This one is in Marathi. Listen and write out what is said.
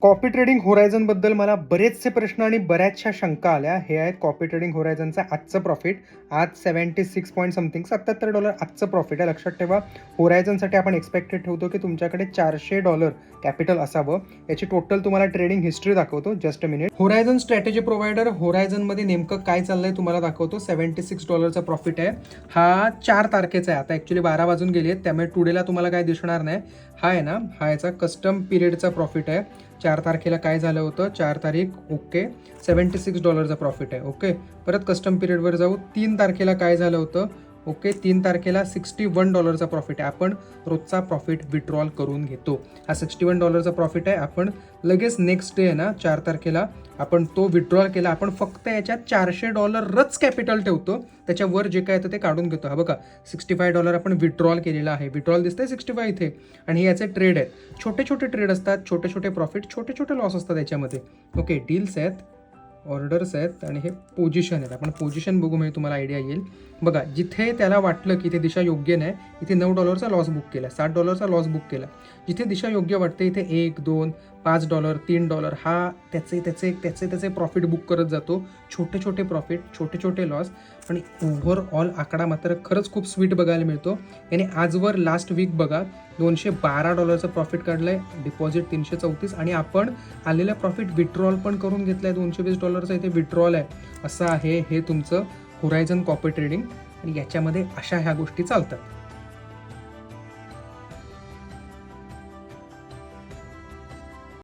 कॉपी ट्रेडिंग होरायझन बद्दल मला बरेचसे प्रश्न आणि बऱ्याचशा शंका आल्या. हे आहेत कॉपी ट्रेडिंग होरायझनचं आजचं प्रॉफिट. आज 76 पॉइंट समथिंग $77 आजचं प्रॉफिट आहे. लक्षात ठेवा, होरायझनसाठी आपण एक्सपेक्टेड ठेवतो की तुमच्याकडे $400 कॅपिटल असावं. याची टोटल तुम्हाला ट्रेडिंग हिस्ट्री दाखवतो. Just a minute. Horizon strategy provider. होरायझनमध्ये नेमकं काय चाललंय तुम्हाला दाखवतो. $76चा प्रॉफिट आहे. हा 4 तारखेचा आहे. आता ॲक्च्युली 12 वाजून गेली आहेत, त्यामुळे टुडेला तुम्हाला काय दिसणार नाही. हा आहे ना, हा याचा कस्टम पिरियडचा प्रॉफिट आहे. 4 तारखेला काय झालं होतं, 4 तारीख ओके, $76चा प्रॉफिट आहे. ओके, परत कस्टम पिरियडवर जाऊ. 3 तारखेला काय झालं होतं, ओके, 3 तारखेला $61चा प्रॉफिट आहे. आपण रोजचा प्रॉफिट विड्रॉल करून घेतो. हा $61चा प्रॉफिट आहे. आपण लगेच नेक्स्ट डे आहे ना, 4 तारखेला आपण तो विड्रॉल केला. आपण फक्त याच्यात $400च कॅपिटल ठेवतो, त्याच्यावर जे काय येतं ते काढून घेतो. हा बघा, $65 आपण विड्रॉल केलेला आहे. विड्रॉल दिसतंय 65 इथे, आणि हे याचे ट्रेड आहेत. छोटे छोटे ट्रेड असतात, छोटे छोटे प्रॉफिट, छोटे छोटे लॉस असतात याच्यामध्ये. ओके, डील्स आहेत, ऑर्डर्स आहेत, आणि हे पोझिशन आहेत. आपण पोझिशन बघू, म्हणजे तुम्हाला आयडिया येईल. बघा, जिथे त्याला वाटलं की इथे दिशा योग्य नाही, इथे $9चा लॉस बुक केला, $60चा लॉस बुक केला. जिथे दिशा योग्य वाटते इथे $1, $2, $5, $3 हा त्याचे प्रॉफिट बुक करत जातो. छोटे छोटे प्रॉफिट, छोटे छोटे लॉस, आणि ओव्हरऑल आकडा मात्र खरंच खूप स्वीट बघायला मिळतो. याने आजवर लास्ट वीक बघा, $212चं प्रॉफिट काढलंय, डिपॉझिट 334, आणि आपण आलेलं प्रॉफिट विड्रॉल पण करून घेतलंय. $220चा इथे विड्रॉल आहे. असं आहे हे तुमचं होरायझन कॉपी ट्रेडिंग, आणि याच्यामध्ये अशा ह्या गोष्टी चालतात.